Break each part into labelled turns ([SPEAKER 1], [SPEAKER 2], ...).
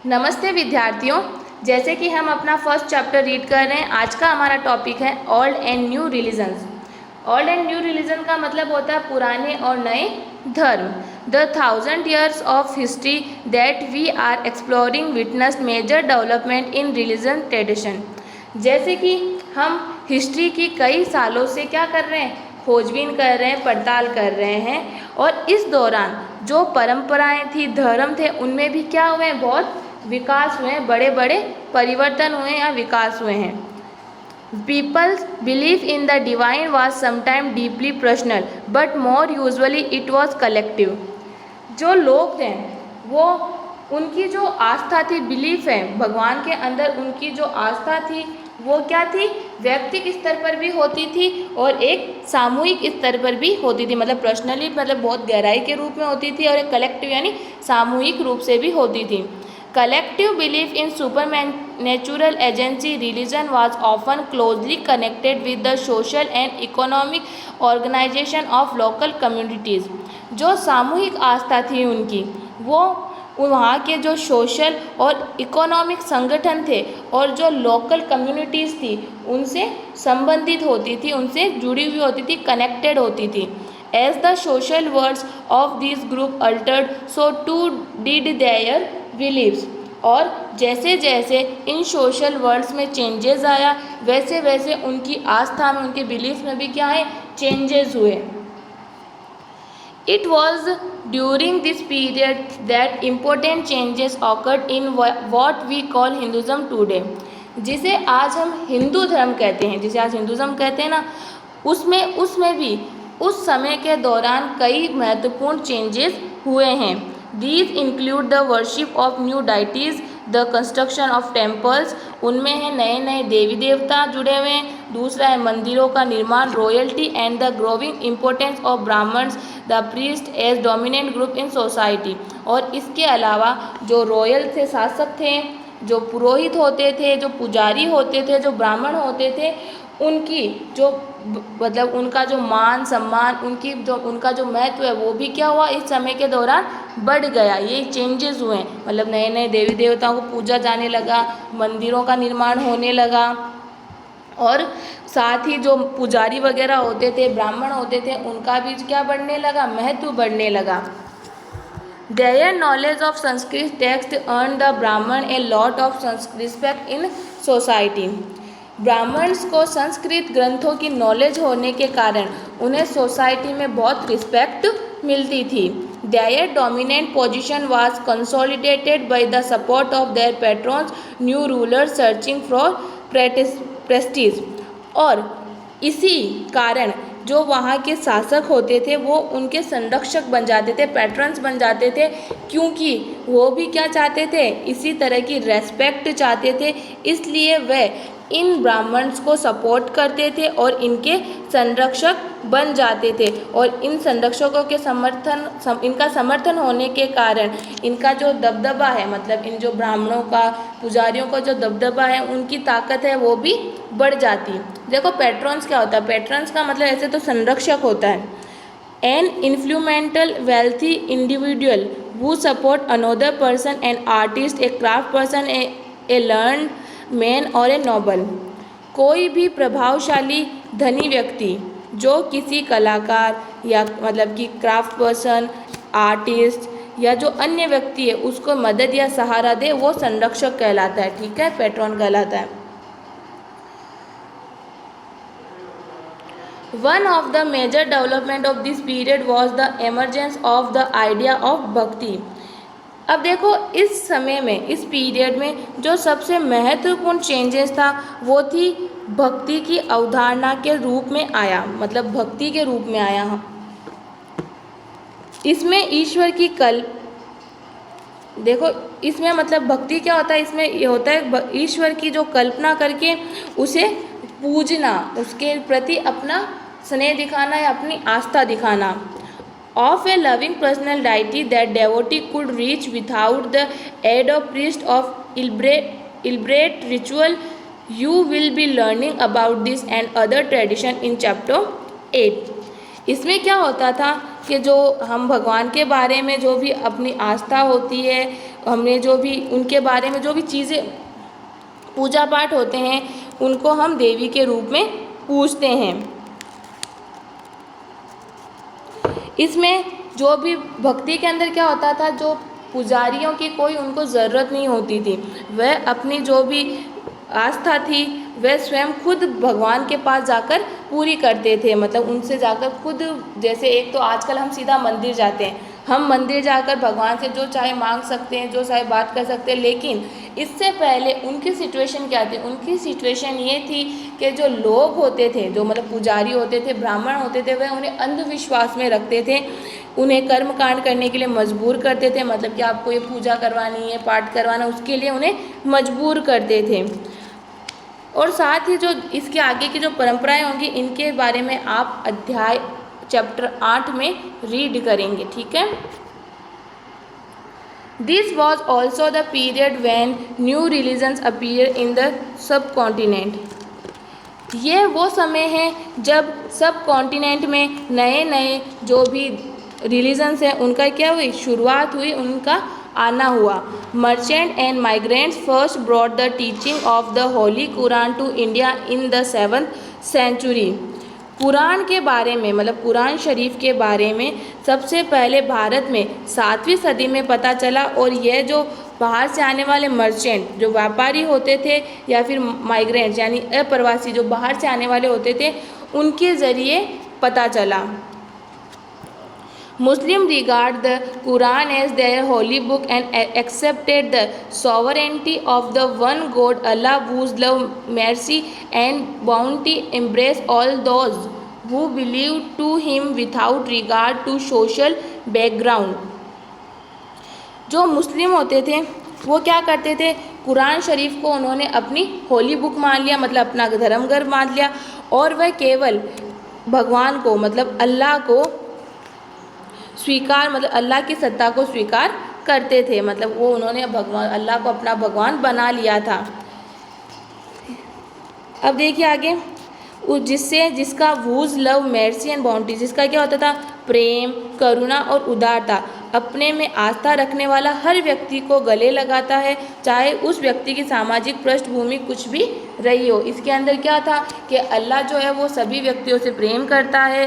[SPEAKER 1] नमस्ते विद्यार्थियों। जैसे कि हम अपना फर्स्ट चैप्टर रीड कर रहे हैं, आज का हमारा टॉपिक है old and new religions. Old and new religion का मतलब होता है पुराने और नए धर्म। The 1000 years of history that we are exploring witnessed major development in religion tradition. जैसे कि हम हिस्ट्री की कई सालों से क्या कर रहे हैं, खोजबीन कर रहे हैं, पड़ताल कर रहे हैं, और इस दौरान जो परंपराएं थी, धर्म थे, उनमें भी क्या हुए हैं, बहुत विकास हुए हैं, बड़े बड़े परिवर्तन हुए या विकास हुए हैं। People's belief in the divine was sometimes deeply personal, but more usually it was collective. जो लोग थे वो, उनकी जो आस्था थी, बिलीफ है भगवान के अंदर, उनकी जो आस्था थी वो क्या थी, व्यक्तिगत स्तर पर भी होती थी और एक सामूहिक स्तर पर भी होती थी। मतलब पर्सनली, मतलब बहुत गहराई के रूप में होती थी, और एक कलेक्टिव यानी सामूहिक रूप से भी होती थी। Collective belief in supernatural agency religion was often closely connected with the social and economic organization of local communities. जो सामूहिक आस्था थी उनकी, वो वहाँ के जो सोशल और इकोनॉमिक संगठन थे और जो लोकल कम्युनिटीज़ थी उनसे संबंधित होती थी, उनसे जुड़ी हुई होती थी, कनेक्टेड होती थी। As the social words of this group altered, so too did their beliefs. और जैसे जैसे इन सोशल वर्ड्स में चेंजेस आया, वैसे वैसे उनकी आस्था में, उनके बिलीफ में भी क्या है, चेंजेस हुए। It was during this period that important changes occurred in what we call Hinduism today. जिसे आज हम हिंदू धर्म कहते हैं, जिसे आज हिंदुज़म कहते हैं ना, उसमें भी उस समय के दौरान कई महत्वपूर्ण चेंजेस हुए हैं। These include the worship of new deities, the construction of temples, उनमें है नए नए देवी देवता जुड़े हुए हैं। दूसरा है मंदिरों का निर्माण, royalty and the growing importance of Brahmins the priest as dominant group in society. और इसके अलावा जो रॉयल थे, शासक थे, जो पुरोहित होते थे, जो पुजारी होते थे, जो ब्राह्मण होते थे, उनकी जो मतलब उनका जो मान सम्मान, उनका जो महत्व है वो भी क्या हुआ, इस समय के दौरान बढ़ गया। ये चेंजेस हुए, मतलब नए नए देवी देवताओं को पूजा जाने लगा, मंदिरों का निर्माण होने लगा, और साथ ही जो पुजारी वगैरह होते थे, ब्राह्मण होते थे, उनका भी क्या बढ़ने लगा, महत्व बढ़ने लगा। Their knowledge of Sanskrit text earned the Brahman a lot of respect in society. Brahmins को संस्कृत ग्रंथों की नॉलेज होने के कारण उन्हें सोसाइटी में बहुत रिस्पेक्ट मिलती थी। Their dominant position was consolidated by the support of their patrons, new rulers searching for prestige. और इसी कारण जो वहाँ के शासक होते थे वो उनके संरक्षक बन जाते थे, पैट्रन्स बन जाते थे, क्योंकि वो भी क्या चाहते थे, इसी तरह की रेस्पेक्ट चाहते थे। इसलिए वह इन ब्राह्मण्स को सपोर्ट करते थे और इनके संरक्षक बन जाते थे, और इन संरक्षकों के इनका समर्थन होने के कारण इनका जो दबदबा है, मतलब इन जो ब्राह्मणों का, पुजारियों का जो दबदबा है, उनकी ताकत है वो भी बढ़ जाती। देखो पैट्रॉन्स क्या होता है, पैट्रॉन्स का मतलब ऐसे तो संरक्षक होता है, an influential wealthy individual who support another person, an artist, a craft person, a learn man और ए नोबल। कोई भी प्रभावशाली धनी व्यक्ति जो किसी कलाकार या मतलब कि क्राफ्ट पर्सन, आर्टिस्ट या जो अन्य व्यक्ति है उसको मदद या सहारा दे, वो संरक्षक कहलाता है। ठीक है, पैट्रॉन कहलाता है। One of the major development of this period was the emergence of the idea of भक्ति। अब देखो इस समय में, इस पीरियड में जो सबसे महत्वपूर्ण चेंजेस था वो थी भक्ति की अवधारणा के रूप में आया, मतलब भक्ति के रूप में आया। इसमें ईश्वर की देखो इसमें मतलब भक्ति क्या होता है, इसमें ये होता है ईश्वर की जो कल्पना करके उसे पूजना, उसके प्रति अपना स्नेह दिखाना या अपनी आस्था दिखाना। Of a loving personal deity that devotee could reach without the aid of priest of elaborate ritual. You will be learning about this and other tradition in chapter 8. इसमें क्या होता था कि जो हम भगवान के बारे में जो भी अपनी आस्था होती है हमने जो भी उनके बारे में जो भी चीज़ें पूजा पाठ होते हैं उनको हम देवी के रूप में पूजते हैं। इसमें जो भी भक्ति के अंदर क्या होता था, जो पुजारियों की कोई उनको ज़रूरत नहीं होती थी, वह अपनी जो भी आस्था थी वह स्वयं खुद भगवान के पास जाकर पूरी करते थे। मतलब उनसे जाकर खुद, जैसे एक तो आजकल हम सीधा मंदिर जाते हैं, हम मंदिर जाकर भगवान से जो चाहे मांग सकते हैं, जो चाहे बात कर सकते हैं, लेकिन इससे पहले उनकी सिचुएशन क्या थी, उनकी सिचुएशन ये थी कि जो लोग होते थे, जो मतलब पुजारी होते थे, ब्राह्मण होते थे, वह उन्हें अंधविश्वास में रखते थे, उन्हें कर्म कांड करने के लिए मजबूर करते थे। मतलब कि आपको ये पूजा करवानी है, पाठ करवाना, उसके लिए उन्हें मजबूर करते थे। और साथ ही जो इसके आगे की जो परंपराएं होंगी इनके बारे में आप अध्याय चैप्टर 8 में रीड करेंगे, ठीक है। This was also the period when new religions appear in the sub continent. ये वो समय है जब सब कॉन्टिनेंट में नए नए जो भी रिलीजन्स हैं उनका क्या हुई, शुरुआत हुई, उनका आना हुआ। Merchant and migrants first brought the teaching of the holy Quran to India in the 7th century. Quran के बारे में, मतलब कुरान शरीफ के बारे में सबसे पहले भारत में 7वीं सदी में पता चला। और यह जो बाहर से आने वाले मर्चेंट, जो व्यापारी होते थे, या फिर माइग्रेंट्स यानी अप्रवासी जो बाहर से आने वाले होते थे, उनके ज़रिए पता चला। Muslims regard the Quran as their holy book and accepted the sovereignty of the one God, Allah, whose love, mercy and bounty embrace all those who believe to Him without regard to social background। जो मुस्लिम होते थे वो क्या करते थे, कुरान शरीफ को उन्होंने अपनी होली बुक मान लिया, मतलब अपना धर्म ग्रंथ मान लिया, और वह केवल भगवान को, मतलब अल्लाह को स्वीकार, मतलब अल्लाह की सत्ता को स्वीकार करते थे। मतलब वो उन्होंने भगवान, अल्लाह को अपना भगवान बना लिया था। अब देखिए आगे, जिसका whose love mercy and bounty, जिसका क्या होता था, प्रेम, करुणा और उदारता, अपने में आस्था रखने वाला हर व्यक्ति को गले लगाता है, चाहे उस व्यक्ति की सामाजिक पृष्ठभूमि कुछ भी रही हो। इसके अंदर क्या था कि अल्लाह जो है वो सभी व्यक्तियों से प्रेम करता है,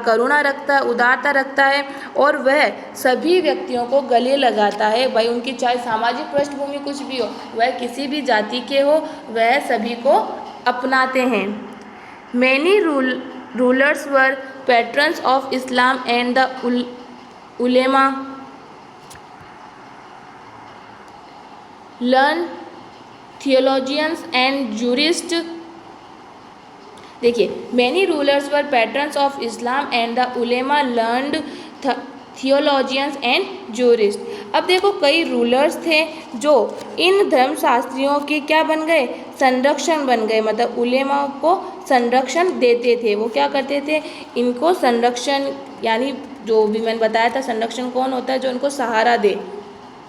[SPEAKER 1] करुणा रखता है, उदारता रखता है, और वह सभी व्यक्तियों को गले लगाता है। भाई उनकी चाहे सामाजिक पृष्ठभूमि कुछ भी हो, वह किसी भी जाति के हो, वह सभी को अपनाते हैं। Many rulers were patrons of Islam and the ulema learn theologians and jurist. देखिए, many rulers were patrons of Islam and the ulema learned theologians and jurist. अब देखो, कई रूलर्स थे जो इन धर्मशास्त्रियों के क्या बन गए, संरक्षण बन गए। मतलब उलेमा को संरक्षण देते थे। वो क्या करते थे, इनको संरक्षण, यानी जो भी मैंने बताया था, संरक्षण कौन होता है, जो इनको सहारा दे,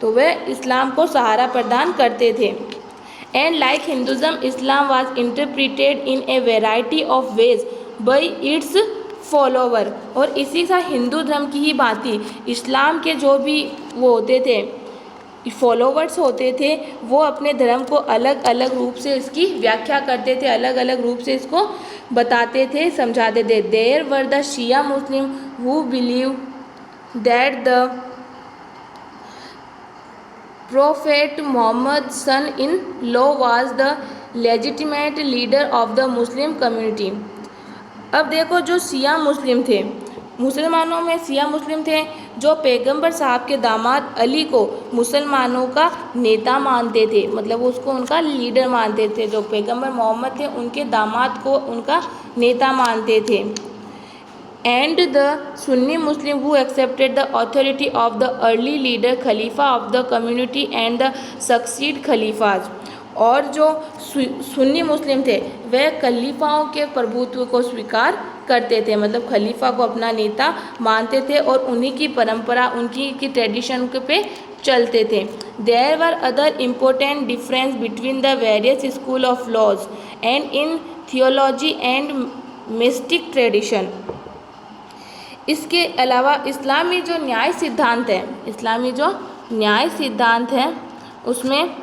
[SPEAKER 1] तो वह इस्लाम को सहारा प्रदान करते थे। And like Hinduism, Islam was interpreted in a variety of ways bye it's follower. और इसी का हिंदू धर्म की ही भांति इस्लाम के जो भी वो होते थे, फॉलोवर्स होते थे, वो अपने धर्म को अलग अलग रूप से इसकी व्याख्या करते थे, अलग अलग रूप से इसको बताते थे, समझाते थे। There were the Shia Muslim who believe that the prophet Muhammad son in law was the legitimate leader of the Muslim community. अब देखो, जो शिया मुस्लिम थे, मुसलमानों में शिया मुस्लिम थे जो पैगंबर साहब के दामाद अली को मुसलमानों का नेता मानते थे, मतलब उसको उनका लीडर मानते थे। जो पैगंबर मोहम्मद थे उनके दामाद को उनका नेता मानते थे। And the Sunni Muslim who accepted the authority of the early leader khalifa of the community and the succeed khalifas. और जो सुन्नी मुस्लिम थे वह खलीफाओं के प्रभुत्व को स्वीकार करते थे, मतलब खलीफा को अपना नेता मानते थे और उन्हीं की परंपरा, उनकी की ट्रेडिशन पे चलते थे। There were other important difference between the various school of laws and in theology and mystic tradition. इसके अलावा इस्लामी जो न्याय सिद्धांत है, इस्लामी जो न्याय सिद्धांत है उसमें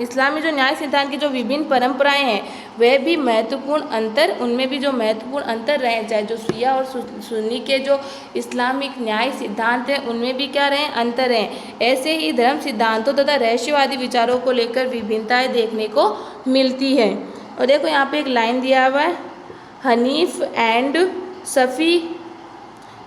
[SPEAKER 1] इस्लामी जो न्याय सिद्धांत की जो विभिन्न परंपराएं हैं वह भी महत्वपूर्ण अंतर, उनमें भी जो महत्वपूर्ण अंतर रहे, चाहे जो शिया और सुन्नी के जो इस्लामिक न्याय सिद्धांत हैं उनमें भी क्या रहे, अंतर हैं। ऐसे ही धर्म सिद्धांतों तथा रहस्यवादी विचारों को लेकर विभिन्नताएं देखने को मिलती है। और देखो यहाँ पे एक लाइन दिया हुआ है, Hanif and Safi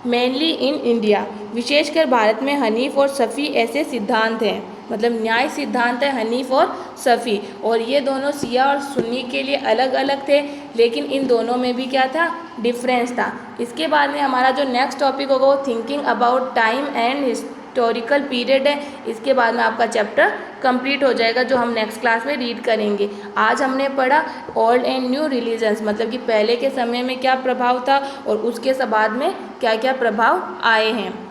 [SPEAKER 1] mainly in India, विशेषकर भारत में हनीफ और सफ़ी ऐसे सिद्धांत हैं, मतलब न्याय सिद्धांत है हनीफ और सफ़ी, और ये दोनों शिया और सुन्नी के लिए अलग अलग थे, लेकिन इन दोनों में भी क्या था, डिफरेंस था। इसके बाद में हमारा जो नेक्स्ट टॉपिक होगा वो thinking about time and historical period है। इसके बाद में आपका चैप्टर कंप्लीट हो जाएगा जो हम नेक्स्ट क्लास में रीड करेंगे। आज हमने पढ़ा ओल्ड एंड न्यू रिलीजन्स, मतलब कि पहले के समय में क्या प्रभाव था और उसके बाद में क्या क्या प्रभाव आए हैं।